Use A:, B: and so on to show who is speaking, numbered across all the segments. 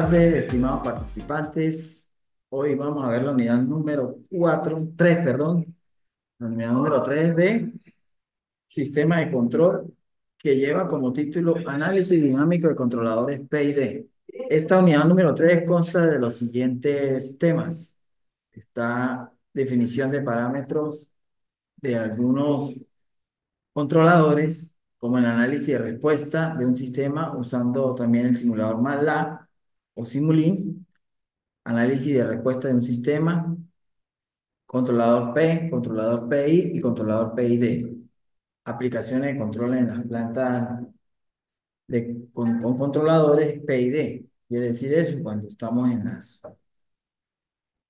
A: tardes, estimados participantes. Hoy vamos a ver la unidad número 3, perdón, la unidad número 3 de Sistema de Control, que lleva como título Análisis Dinámico de Controladores PID. Esta unidad número 3 consta de los siguientes temas. Está definición de parámetros de algunos controladores, como el análisis de respuesta de un sistema usando también el simulador MATLAB o Simulink, análisis de respuesta de un sistema, controlador P, controlador PI y controlador PID. Aplicaciones de control en las plantas con controladores PID. Quiere decir eso cuando estamos en las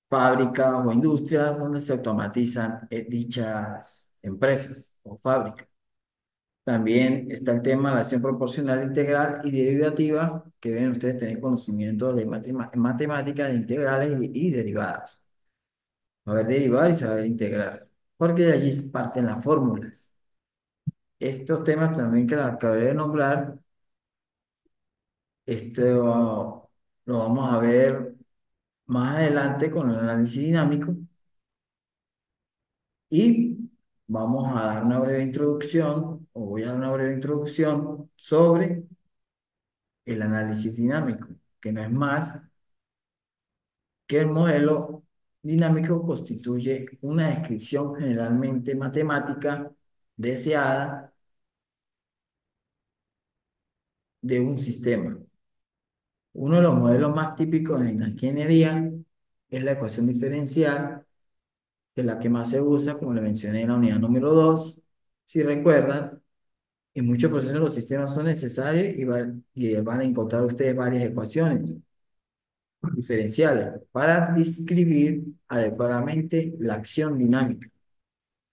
A: fábricas o industrias donde se automatizan dichas empresas o fábricas. También está el tema de la acción proporcional integral y derivativa, que deben ustedes tener conocimiento de matemáticas de integrales y derivadas. Saber derivar y saber integrar, porque de allí parten las fórmulas. Estos temas también que acabé de nombrar, lo vamos a ver más adelante con el análisis dinámico y vamos a dar una breve introducción, o voy a dar una breve introducción sobre el análisis dinámico, que no es más que el modelo dinámico constituye una descripción generalmente matemática deseada de un sistema. Uno de los modelos más típicos en la ingeniería es la ecuación diferencial, que es la que más se usa, como le mencioné en la unidad número 2. Si recuerdan, en muchos procesos los sistemas son necesarios y van a encontrar ustedes varias ecuaciones diferenciales para describir adecuadamente la acción dinámica.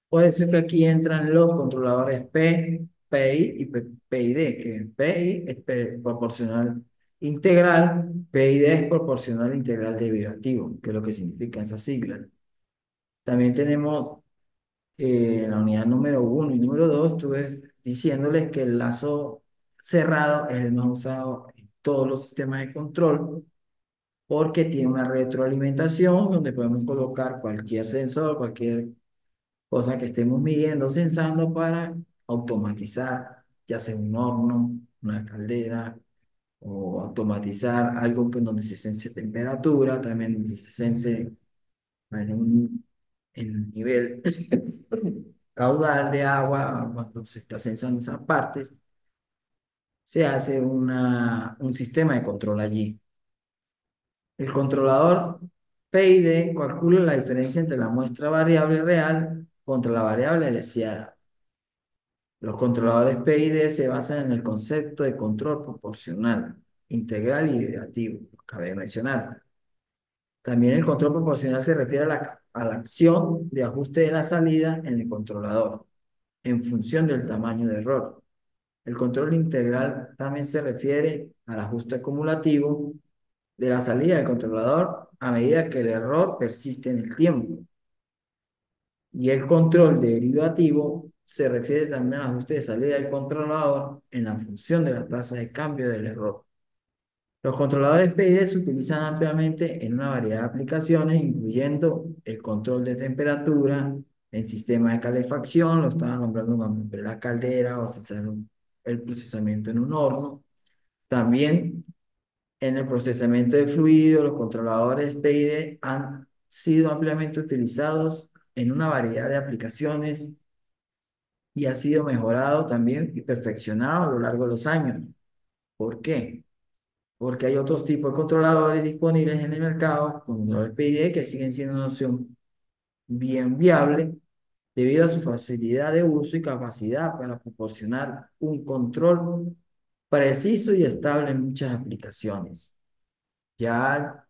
A: Por eso es que aquí entran los controladores P, PI y PID, que PI es proporcional integral, PID es proporcional integral derivativo, que es lo que significa esa sigla. También tenemos la unidad número 1 y número 2, estuve diciéndoles que el lazo cerrado es el más usado en todos los sistemas de control, porque tiene una retroalimentación donde podemos colocar cualquier sensor, cualquier cosa que estemos midiendo, sensando para automatizar, ya sea un horno, una caldera, o automatizar algo donde se sense temperatura, también donde se sense en un nivel caudal de agua, cuando se está sensando esas partes, se hace un sistema de control allí. El controlador PID calcula la diferencia entre la muestra variable real contra la variable deseada. Los controladores PID se basan en el concepto de control proporcional, integral y derivativo, lo acabé de mencionar. También el control proporcional se refiere a la acción de ajuste de la salida en el controlador, en función del tamaño de error. El control integral también se refiere al ajuste acumulativo de la salida del controlador a medida que el error persiste en el tiempo. Y el control derivativo se refiere también al ajuste de salida del controlador en la función de la tasa de cambio del error. Los controladores PID se utilizan ampliamente en una variedad de aplicaciones, incluyendo el control de temperatura, en sistemas de calefacción, lo estaba nombrando en la caldera o el procesamiento en un horno. También en el procesamiento de fluidos, los controladores PID han sido ampliamente utilizados en una variedad de aplicaciones y ha sido mejorado también y perfeccionado a lo largo de los años. ¿Por qué? Porque hay otros tipos de controladores disponibles en el mercado, como el PID, que siguen siendo una opción bien viable debido a su facilidad de uso y capacidad para proporcionar un control preciso y estable en muchas aplicaciones. Ya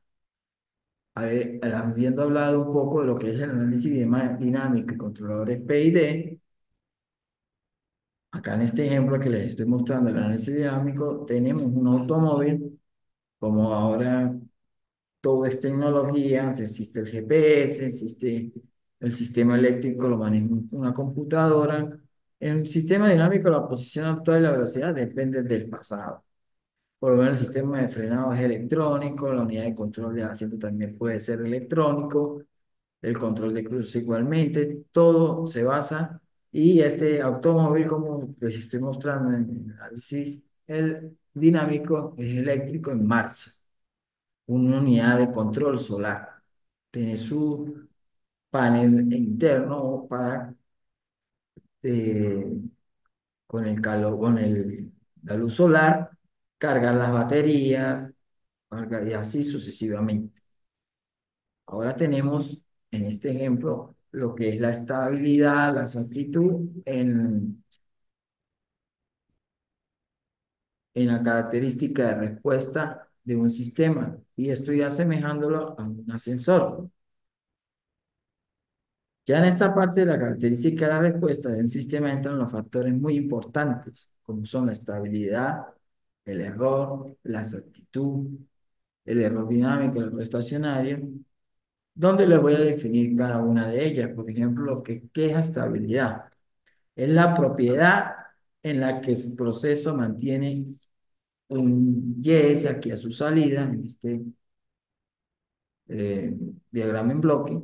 A: habiendo hablado un poco de lo que es el análisis dinámico y controladores PID, acá en este ejemplo que les estoy mostrando, el análisis dinámico, tenemos un automóvil, como ahora todo es tecnología, existe el GPS, existe el sistema eléctrico, lo maneja una computadora. En el sistema dinámico, la posición actual y la velocidad dependen del pasado. Por lo menos el sistema de frenado es electrónico, la unidad de control de asiento también puede ser electrónico, el control de cruces igualmente, todo se basa, y este automóvil, como les estoy mostrando en el análisis, el dinámico es eléctrico en marcha, una unidad de control solar. Tiene su panel interno para, eh, con el calor, la luz solar, cargar las baterías, y así sucesivamente. Ahora tenemos en este ejemplo lo que es la estabilidad, la exactitud en la característica de respuesta de un sistema. Y estoy asemejándolo a un ascensor. Ya en esta parte de la característica de la respuesta de un sistema entran los factores muy importantes, como son la estabilidad, el error, la exactitud, el error dinámico, el error estacionario, donde les voy a definir cada una de ellas. Por ejemplo, ¿qué es estabilidad? Es la propiedad en la que el proceso mantiene un Y aquí a su salida, en este eh, diagrama en bloque.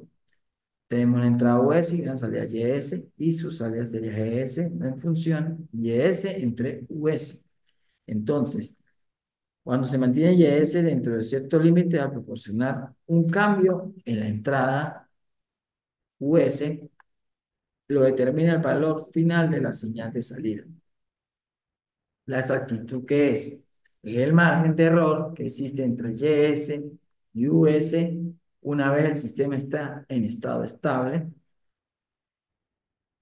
A: Tenemos la entrada US y la salida YS, y su salida sería GS en función YS entre US. Entonces, cuando se mantiene YS dentro de cierto límite, va a proporcionar un cambio en la entrada US, lo determina el valor final de la señal de salida. La exactitud que es el margen de error que existe entre YS y US una vez el sistema está en estado estable,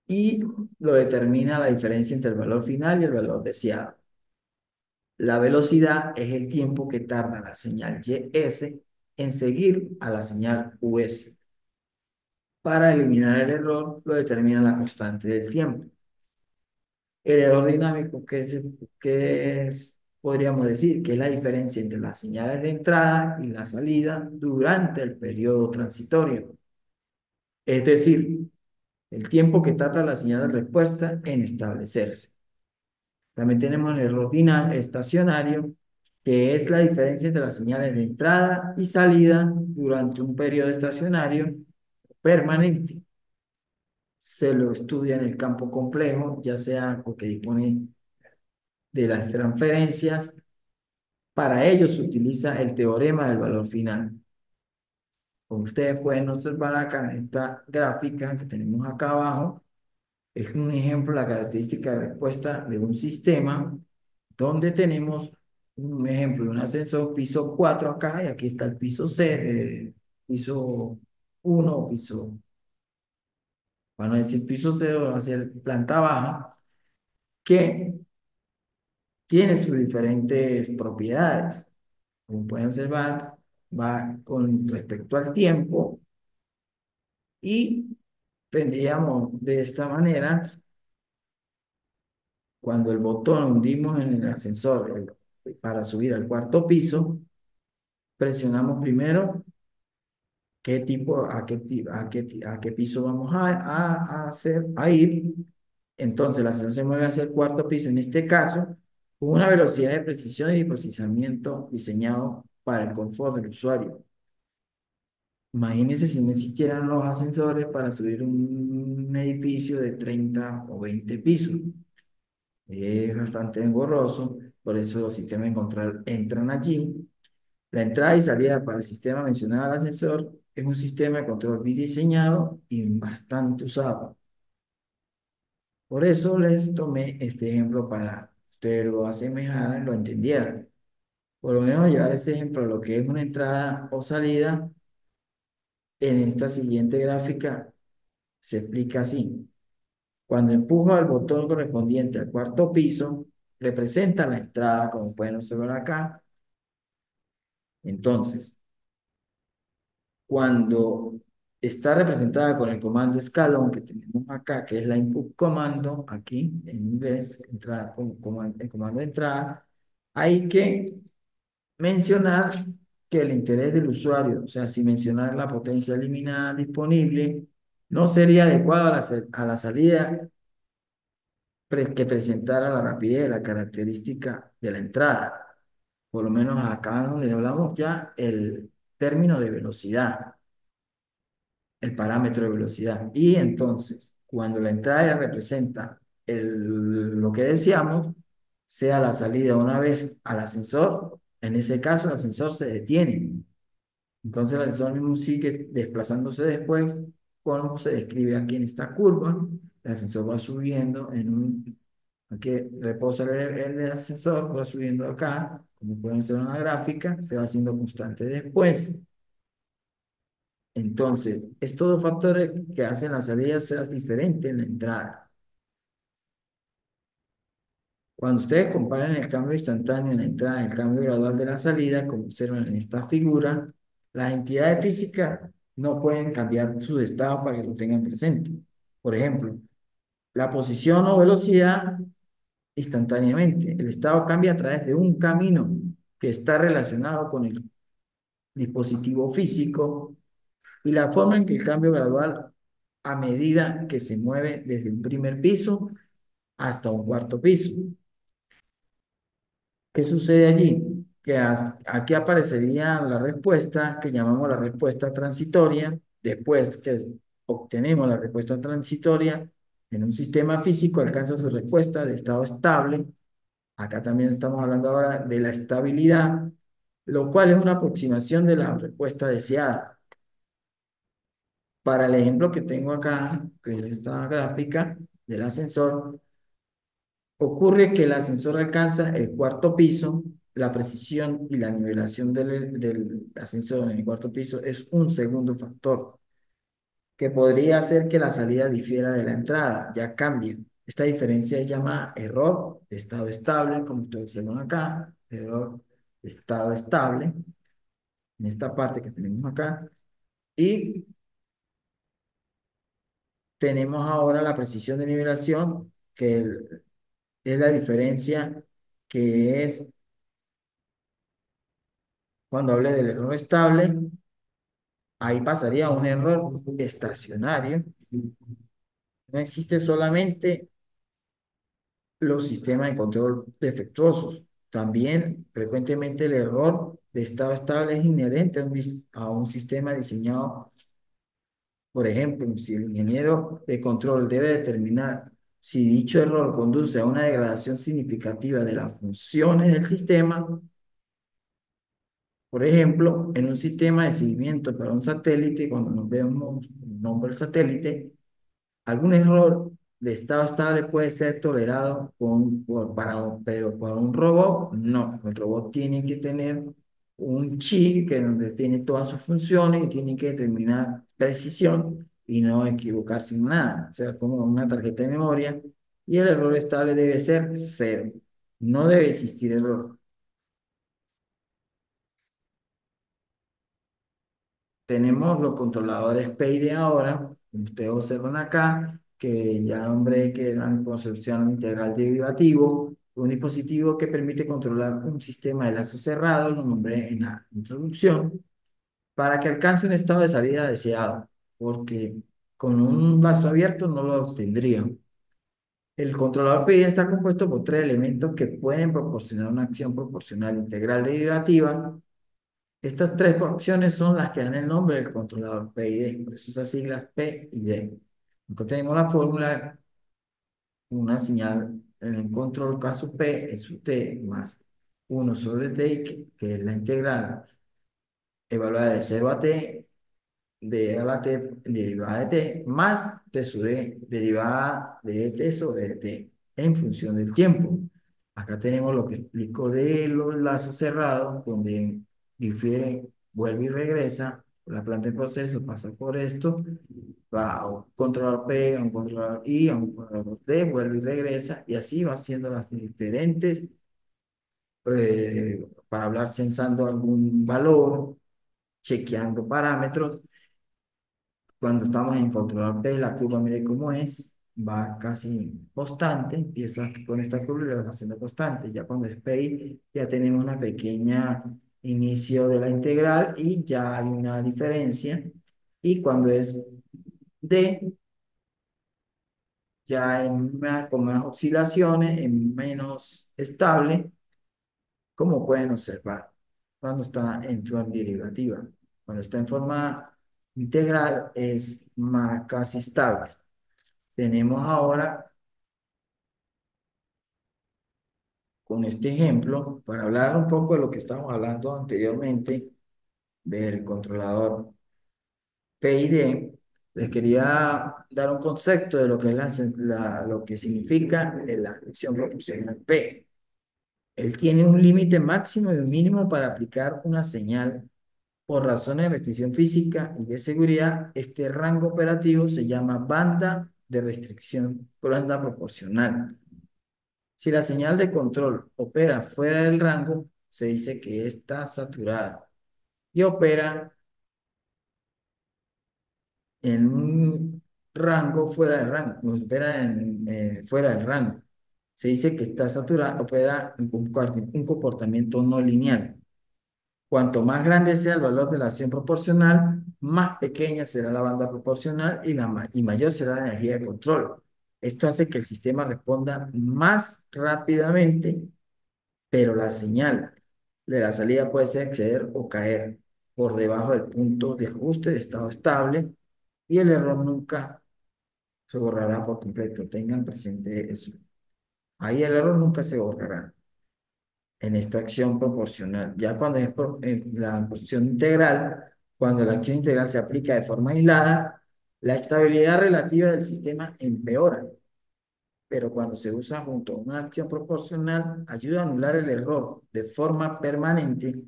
A: y lo determina la diferencia entre el valor final y el valor deseado. La velocidad es el tiempo que tarda la señal YS en seguir a la señal US. Para eliminar el error, lo determina la constante del tiempo. El error dinámico, podríamos decir que es la diferencia entre las señales de entrada y la salida durante el periodo transitorio. Es decir, el tiempo que tarda la señal de respuesta en establecerse. También tenemos el error estacionario, que es la diferencia entre las señales de entrada y salida durante un periodo estacionario permanente. Se lo estudia en el campo complejo, ya sea porque dispone de las transferencias. Para ello se utiliza el teorema del valor final. Como ustedes pueden observar acá en esta gráfica que tenemos acá abajo, es un ejemplo de la característica de respuesta de un sistema donde tenemos un ejemplo de un ascensor piso 4 acá, y aquí está el piso C, piso 1, para no decir piso 0, va a ser planta baja, que tiene sus diferentes propiedades. Como pueden observar, va con respecto al tiempo, y tendríamos de esta manera, cuando el botón hundimos en el ascensor para subir al cuarto piso, presionamos primero qué tipo, a qué piso vamos a ir. Entonces el ascensor se mueve hacia el cuarto piso, en este caso, con una velocidad de precisión y procesamiento diseñado para el confort del usuario. Imagínense si no existieran los ascensores para subir un edificio de 30 o 20 pisos. Es bastante engorroso, por eso los sistemas de control entran allí. La entrada y salida para el sistema mencionado al ascensor es un sistema de control bien diseñado y bastante usado. Por eso les tomé este ejemplo para que ustedes lo asemejaran, lo entendieran. Por lo menos llevar ese ejemplo a lo que es una entrada o salida, en esta siguiente gráfica se explica así. Cuando empujo al botón correspondiente al cuarto piso, representa la entrada, como pueden observar acá. Entonces, cuando está representada con el comando escalón que tenemos acá, que es la input comando, aquí en inglés, el comando de entrada, hay que mencionar que el interés del usuario, o sea, sin mencionar la potencia eliminada disponible, no sería adecuado a la salida que presentara la rapidez de la característica de la entrada. Por lo menos acá donde hablamos ya el término de velocidad, el parámetro de velocidad. Y entonces, cuando la entrada ya representa lo que deseamos, sea la salida una vez al ascensor, en ese caso el ascensor se detiene. Entonces el ascensor mismo sigue desplazándose después, como se describe aquí en esta curva. El ascensor va subiendo aquí reposa el ascensor, va subiendo acá, como pueden ser en la gráfica, se va haciendo constante después. Entonces, estos dos factores que hacen la salida sea diferente en la entrada. Cuando ustedes comparen el cambio instantáneo en la entrada y el cambio gradual de la salida, como observan en esta figura, las entidades físicas no pueden cambiar su estado para que lo tengan presente. Por ejemplo, la posición o velocidad instantáneamente. El estado cambia a través de un camino que está relacionado con el dispositivo físico y la forma en que el cambio gradual a medida que se mueve desde un primer piso hasta un cuarto piso. ¿Qué sucede allí? Que aquí aparecería la respuesta que llamamos la respuesta transitoria. Después que obtenemos la respuesta transitoria, en un sistema físico alcanza su respuesta de estado estable. Acá también estamos hablando ahora de la estabilidad, lo cual es una aproximación de la respuesta deseada. Para el ejemplo que tengo acá, que es esta gráfica del ascensor, ocurre que el ascensor alcanza el cuarto piso, la precisión y la nivelación del ascensor en el cuarto piso es un segundo factor, que podría hacer que la salida difiera de la entrada, ya cambia. Esta diferencia es llamada error de estado estable, como ustedes observan acá, error de estado estable, en esta parte que tenemos acá, y tenemos ahora la precisión de nivelación, que es la diferencia que es cuando hablé del error estable, ahí pasaría a un error estacionario. No existe solamente los sistemas de control defectuosos. También frecuentemente el error de estado estable es inherente a un sistema diseñado. Por ejemplo, si el ingeniero de control debe determinar si dicho error conduce a una degradación significativa de las funciones del sistema, por ejemplo, en un sistema de seguimiento para un satélite, cuando nos vemos el nombre del satélite, algún error de estado estable puede ser tolerado pero para un robot no. El robot tiene que tener un chip que donde tiene todas sus funciones y tiene que determinar precisión y no equivocarse en nada. O sea, como una tarjeta de memoria y el error estable debe ser cero. No debe existir error. Tenemos los controladores PID ahora, como ustedes observan acá, que ya nombré que eran concepción integral derivativo, un dispositivo que permite controlar un sistema de lazo cerrado, lo nombré en la introducción, para que alcance un estado de salida deseado, porque con un lazo abierto no lo obtendrían. El controlador PID está compuesto por tres elementos que pueden proporcionar una acción proporcional integral derivativa. Estas tres opciones son las que dan el nombre del controlador P y D, por eso esas siglas P y D. Acá tenemos la fórmula, una señal en el control caso P es T más 1 sobre T, que es la integral evaluada de 0 a T, de a la T derivada de T, más T sub D derivada de T sobre T, en función del tiempo. Acá tenemos lo que explico de los lazos cerrados, donde difiere, vuelve y regresa, la planta de proceso pasa por esto, va a un controlador P, a un controlador I, a un controlador D, vuelve y regresa, y así va haciendo las diferentes, para hablar censando algún valor, chequeando parámetros. Cuando estamos en controlador P, la curva, mire cómo es, va casi constante, empieza con esta curva y la va haciendo constante. Ya cuando es PI, ya tenemos una pequeña inicio de la integral y ya hay una diferencia. Y cuando es D, ya con más oscilaciones, es menos estable, como pueden observar, cuando está en forma derivativa. Cuando está en forma integral es más casi estable. Tenemos ahora, con este ejemplo, para hablar un poco de lo que estábamos hablando anteriormente del controlador PID, les quería dar un concepto de lo que es lo que significa la acción proporcional P. Él tiene un límite máximo y un mínimo para aplicar una señal. Por razones de restricción física y de seguridad, este rango operativo se llama banda de restricción, banda proporcional. Si la señal de control opera fuera del rango, se dice que está saturada y opera en un rango fuera del rango, no opera fuera del rango. Se dice que está saturada, opera en un comportamiento no lineal. Cuanto más grande sea el valor de la acción proporcional, más pequeña será la banda proporcional y mayor será la energía de control. Esto hace que el sistema responda más rápidamente, pero la señal de la salida puede ser exceder o caer por debajo del punto de ajuste de estado estable y el error nunca se borrará por completo. Tengan presente eso. Ahí el error nunca se borrará en esta acción proporcional. Ya cuando es en la posición integral, cuando la acción integral se aplica de forma aislada, la estabilidad relativa del sistema empeora, pero cuando se usa junto a una acción proporcional, ayuda a anular el error de forma permanente.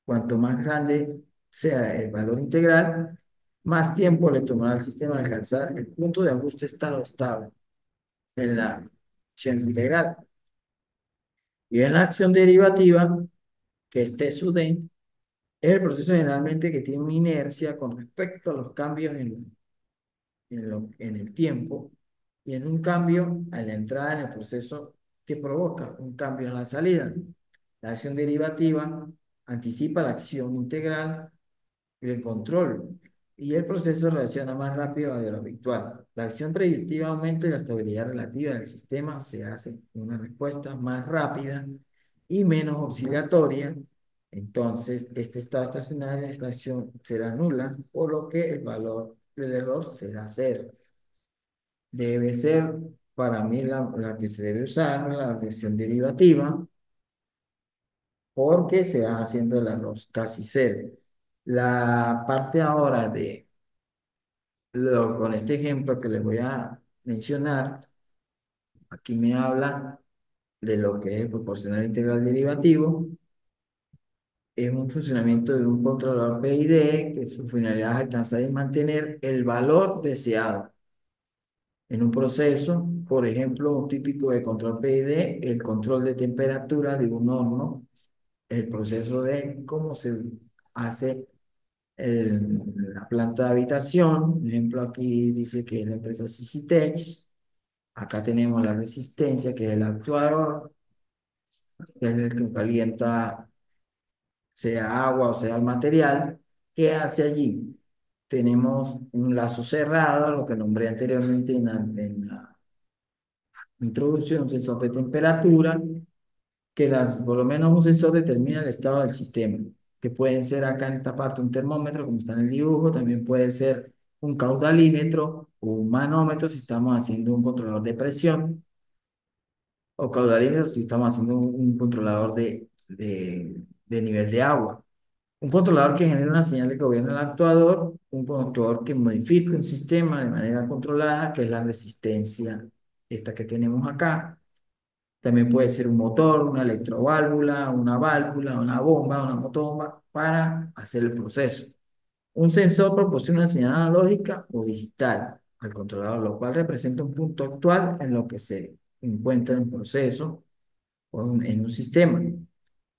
A: Cuanto más grande sea el valor integral, más tiempo le tomará al sistema alcanzar el punto de ajuste estado estable en la acción integral. Y en la acción derivativa, que es T sub n, es el proceso generalmente que tiene una inercia con respecto a los cambios en el tiempo y en un cambio a la entrada en el proceso que provoca un cambio en la salida. La acción derivativa anticipa la acción integral del control y el proceso reacciona más rápido de lo habitual. La acción predictiva aumenta y la estabilidad relativa del sistema se hace una respuesta más rápida y menos oscilatoria. Entonces, este estado estacionario de la acción será nula, por lo que el valor del error será cero. Debe ser para mí la que se debe usar, la versión derivativa, porque se va haciendo el error casi cero. La parte ahora de con este ejemplo que les voy a mencionar, aquí me habla de lo que es el proporcional integral derivativo. Es un funcionamiento de un controlador PID que su finalidad es alcanzar y mantener el valor deseado en un proceso. Por ejemplo, un típico de control PID, el control de temperatura de un horno, el proceso de cómo se hace la planta de habitación. Por ejemplo, aquí dice que la empresa Sysitex. Acá tenemos la resistencia, que es el actuador, que es el que calienta, sea agua o sea el material. ¿Qué hace allí? Tenemos un lazo cerrado, lo que nombré anteriormente en la introducción, un sensor de temperatura, que por lo menos un sensor determina el estado del sistema, que pueden ser acá en esta parte un termómetro, como está en el dibujo, también puede ser un caudalímetro o un manómetro si estamos haciendo un controlador de presión, o caudalímetro si estamos haciendo un controlador de nivel de agua. Un controlador que genera una señal de que gobierna el actuador, un controlador que modifica un sistema de manera controlada, que es la resistencia, esta que tenemos acá. También puede ser un motor, una electroválvula, una bomba, una motobomba, para hacer el proceso. Un sensor proporciona una señal analógica o digital al controlador, lo cual representa un punto actual en lo que se encuentra en proceso en un sistema.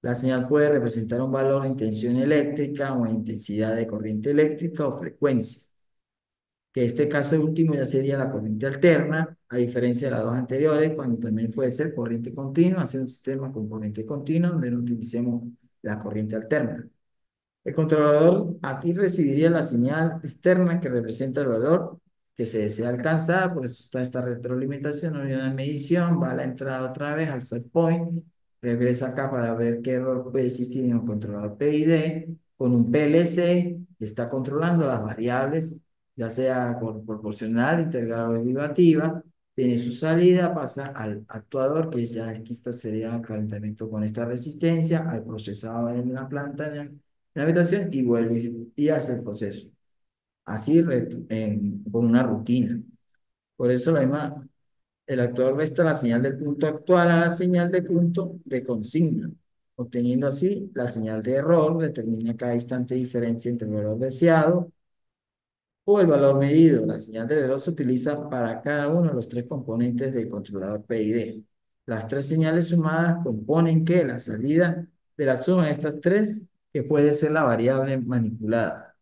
A: La señal puede representar un valor en tensión eléctrica o en intensidad de corriente eléctrica o frecuencia, que este caso último ya sería la corriente alterna, a diferencia de las dos anteriores, cuando también puede ser corriente continua, hacer un sistema con corriente continua donde no utilicemos la corriente alterna. El controlador aquí recibiría la señal externa que representa el valor que se desea alcanzar, por eso está esta retroalimentación, una medición, va a la entrada otra vez al set point, regresa acá para ver qué error puede existir en el controlador PID. Con un PLC está controlando las variables, ya sea por proporcional, integral o derivativa. Tiene su salida, pasa al actuador, que ya aquí está, sería el calentamiento con esta resistencia, al procesado en la planta, en la habitación, y vuelve y hace el proceso. Así con una rutina. Por eso el actuador resta la señal del punto actual a la señal de punto de consigna, obteniendo así la señal de error, determina cada instante diferencia entre el valor deseado o el valor medido. La señal de error se utiliza para cada uno de los tres componentes del controlador PID. Las tres señales sumadas componen que la salida de la suma de estas tres, que puede ser la variable manipulada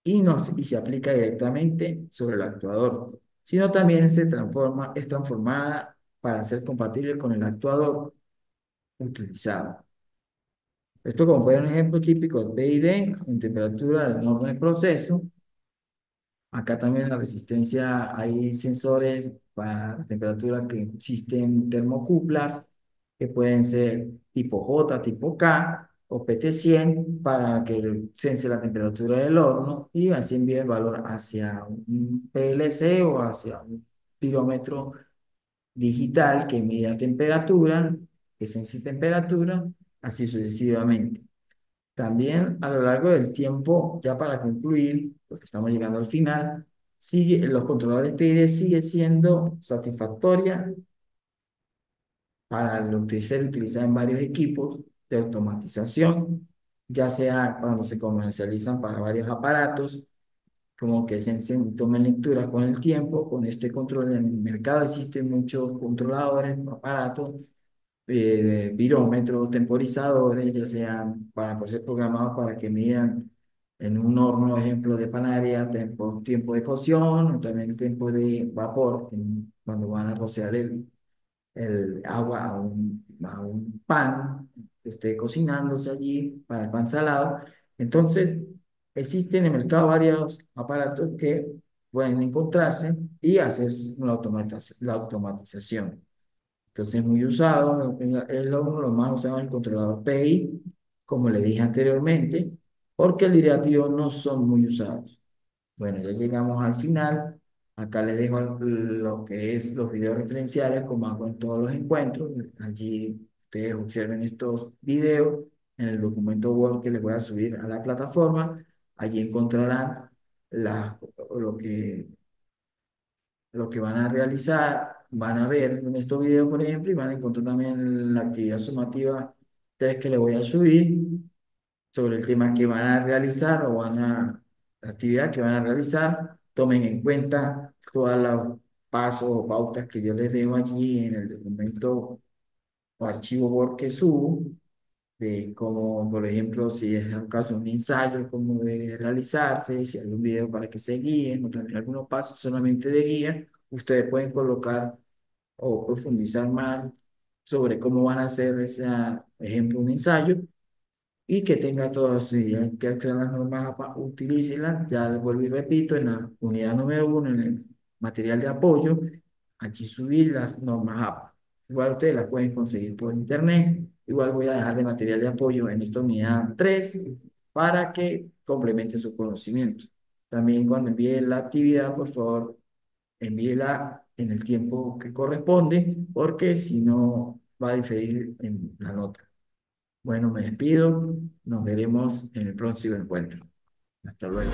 A: y se aplica directamente sobre el actuador, sino también es transformada para ser compatible con el actuador utilizado. Esto como fue un ejemplo típico de PID en temperatura del norma de proceso. Acá también la resistencia, hay sensores para la temperatura que existen termocuplas, que pueden ser tipo J, tipo K o PT100 para que sense la temperatura del horno y así envíe el valor hacia un PLC o hacia un pirómetro digital que mida temperatura, que sense temperatura, así sucesivamente. También a lo largo del tiempo, ya para concluir, porque estamos llegando al final, los controladores PID sigue siendo satisfactoria para lo que se utiliza en varios equipos de automatización, ya sea cuando se comercializan para varios aparatos, como que se tomen lectura con el tiempo, con este control en el mercado existen muchos controladores, aparatos virómetros, temporizadores, ya sean para por ser programados para que midan en un horno, ejemplo de panadería, tiempo de cocción o también el tiempo de vapor, cuando van a rociar el agua a un pan que esté cocinándose allí para el pan salado. Entonces, existen en el mercado varios aparatos que pueden encontrarse y hacer la automatización. Entonces, es muy usado, es uno de los más usados en el controlador PI, como le dije anteriormente, porque el iterativo no son muy usados. Bueno, ya llegamos al final. Acá les dejo lo que es los videos referenciales, como hago en todos los encuentros. Allí ustedes observen estos videos en el documento Word que les voy a subir a la plataforma. Allí encontrarán las, lo que lo que van a realizar, van a ver en estos videos, por ejemplo, y van a encontrar también la actividad sumativa 3 que le voy a subir sobre el tema que van a realizar la actividad que van a realizar. Tomen en cuenta todos los pasos o pautas que yo les dejo allí en el documento o archivo Word que subo de cómo, por ejemplo, si es un caso un ensayo, cómo debe realizarse, si hay un video para que se guíen, o también algunos pasos solamente de guía, ustedes pueden colocar o profundizar más sobre cómo van a hacer ese ejemplo, un ensayo, y que tenga todas, si hay que hacer las normas, utilícelas, ya les vuelvo y repito, en la unidad número 1, en el material de apoyo, aquí subir las normas APA. Igual ustedes las pueden conseguir por internet, igual voy a dejar de material de apoyo en esta unidad 3 para que complemente su conocimiento. También cuando envíe la actividad, por favor, envíela en el tiempo que corresponde, porque si no va a diferir en la nota. Bueno, me despido. Nos veremos en el próximo encuentro. Hasta luego.